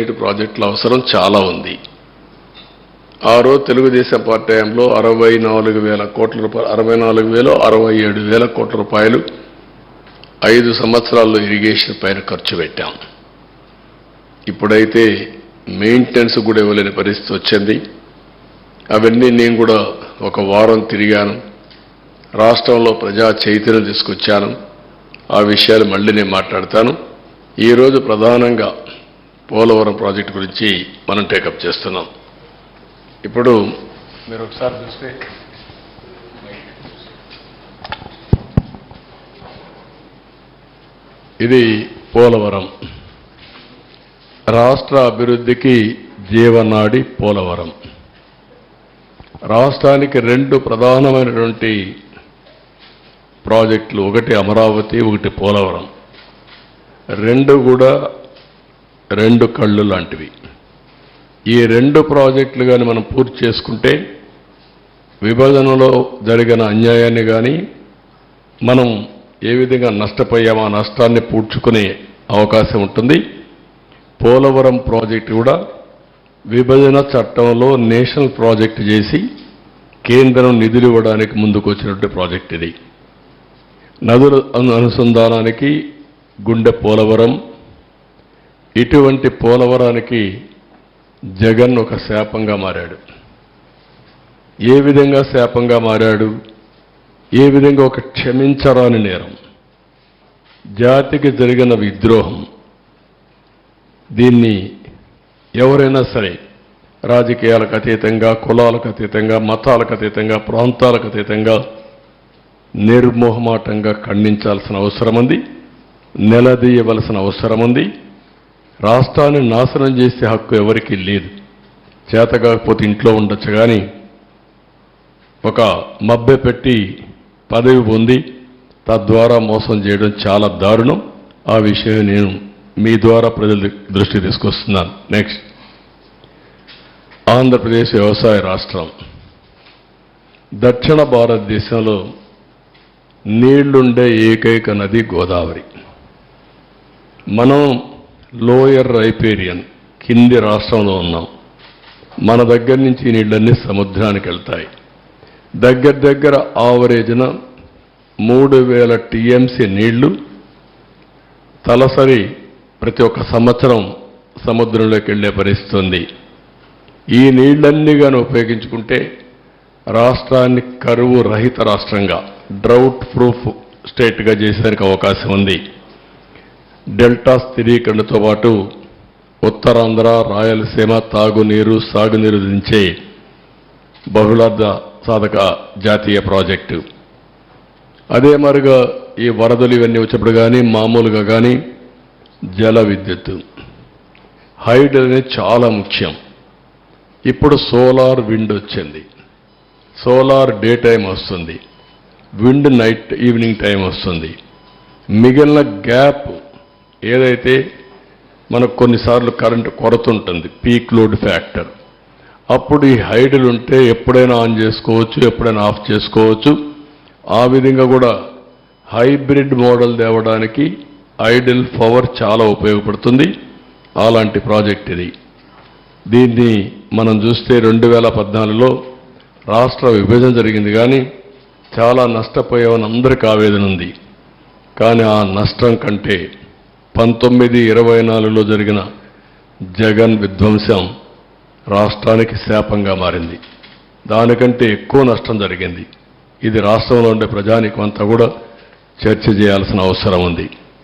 సాగునీటి ప్రాజెక్టుల అవసరం చాలా ఉంది. ఆ రోజు తెలుగుదేశం పార్టీ టైంలో 64,000 కోట్ల రూపాయలు, 67,000 కోట్ల రూపాయలు 5 సంవత్సరాల్లో ఇరిగేషన్ పైన ఖర్చు పెట్టాం. ఇప్పుడైతే మెయింటెనెన్స్ కూడా ఇవ్వలేని పరిస్థితి వచ్చింది. అవన్నీ నేను కూడా ఒక వారం తిరిగాను. రాష్ట్రంలో ప్రజా చైతన్యం తీసుకొచ్చాను. ఆ విషయాలు మళ్ళీ నేను మాట్లాడతాను. ఈరోజు ప్రధానంగా పోలవరం ప్రాజెక్టు గురించి మనం టేకప్ చేస్తున్నాం. ఇప్పుడు మీరు ఒకసారి చూస్తే ఇది పోలవరం రాష్ట్ర అభివృద్ధికి జీవనాడి పోలవరం. రాష్ట్రానికి 2 ప్రధానమైనటువంటి ప్రాజెక్టులు, ఒకటి అమరావతి, ఒకటి పోలవరం. 2 కూడా 2 కళ్ళు లాంటివి. ఈ 2 ప్రాజెక్టులు కానీ మనం పూర్తి చేసుకుంటే విభజనలో జరిగిన అన్యాయాన్ని కానీ మనం ఏ విధంగా నష్టపోయామో ఆ నష్టాన్ని పూడ్చుకునే అవకాశం ఉంటుంది. పోలవరం ప్రాజెక్టు కూడా విభజన చట్టంలో నేషనల్ ప్రాజెక్టు చేసి కేంద్రం నిధులు ఇవ్వడానికి ముందుకు వచ్చినటువంటి ప్రాజెక్ట్ ఇది. నదుల అనుసంధానానికి గుండె పోలవరం. ఇటువంటి పోలవరానికి జగన్ ఒక శాపంగా మారాడు. ఏ విధంగా శాపంగా మారాడు? ఏ విధంగా ఒక క్షమించరాని నేరం, జాతికి జరిగిన విద్రోహం. దీన్ని ఎవరైనా సరే రాజకీయాలకు అతీతంగా, కులాలకు అతీతంగా, మతాలకు అతీతంగా, ప్రాంతాలకు అతీతంగా నిర్మోహమాటంగా ఖండించాల్సిన అవసరం ఉంది. నిలదీయవలసిన అవసరం ఉంది. రాష్ట్రాన్ని నాశనం చేసే హక్కు ఎవరికీ లేదు. చేత కాకపోతే ఇంట్లో ఉండొచ్చు, కానీ ఒక మభ్య పెట్టి పదవి పొంది తద్వారా మోసం చేయడం చాలా దారుణం. ఆ విషయం నేను మీ ద్వారా ప్రజల దృష్టికి తీసుకొస్తున్నాను. నెక్స్ట్, ఆంధ్రప్రదేశ్ వ్యవసాయ రాష్ట్రం. దక్షిణ భారతదేశంలో నీళ్లుండే ఏకైక నది గోదావరి. మనం లోయర్ రైపేరియన్ కింది రాష్ట్రంలో ఉన్నాం. మన దగ్గర నుంచి నీళ్ళన్నీ సముద్రానికి వెళ్తాయి. దగ్గర ఆవరేజ్న 3,000 టీఎంసీ నీళ్లు తలసరి ప్రతి ఒక్క సంవత్సరం సముద్రంలోకి వెళ్లే పరిస్థితి ఉంది. ఈ నీళ్లన్నీ కానీ ఉపయోగించుకుంటే రాష్ట్రాన్ని కరువు రహిత రాష్ట్రంగా, డ్రౌట్ ప్రూఫ్ స్టేట్గా చేసేందుకు అవకాశం ఉంది. డెల్టా స్థిరీకరణతో పాటు ఉత్తరాంధ్ర, రాయలసీమ తాగునీరు, సాగునీరు దించే బహుళార్థ సాధక జాతీయ ప్రాజెక్టు. అదే మరిగా ఈ వరదలు ఇవన్నీ వచ్చినప్పుడు కానీ, మామూలుగా కానీ జల విద్యుత్తు, హైడల్ అనేది చాలా ముఖ్యం. ఇప్పుడు సోలార్ విండ్ వచ్చింది. సోలార్ డే టైం వస్తుంది, విండ్ నైట్ ఈవినింగ్ టైం వస్తుంది. మిగిలిన గ్యాప్ ఏదైతే మనకు కొన్నిసార్లు కరెంటు కొరత ఉంటుంది, పీక్ లోడ్ ఫ్యాక్టర్, అప్పుడు ఈ హైడల్ ఉంటే ఎప్పుడైనా ఆన్ చేసుకోవచ్చు, ఎప్పుడైనా ఆఫ్ చేసుకోవచ్చు. ఆ విధంగా కూడా హైబ్రిడ్ మోడల్ తేవడానికి ఐడల్ పవర్ చాలా ఉపయోగపడుతుంది. అలాంటి ప్రాజెక్ట్ ఇది. దీన్ని మనం చూస్తే 2014లో రాష్ట్ర విభజన జరిగింది, కానీ చాలా నష్టపోయామని అందరికీ ఆవేదన ఉంది. కానీ ఆ నష్టం కంటే 1924లో జరిగిన జగన్ విధ్వంసం రాష్ట్రానికి శాపంగా మారింది. దానికంటే ఎక్కువ నష్టం జరిగింది. ఇది రాష్ట్రంలో ఉండే ప్రజానీకం అంతా కూడా చర్చ చేయాల్సిన అవసరం ఉంది.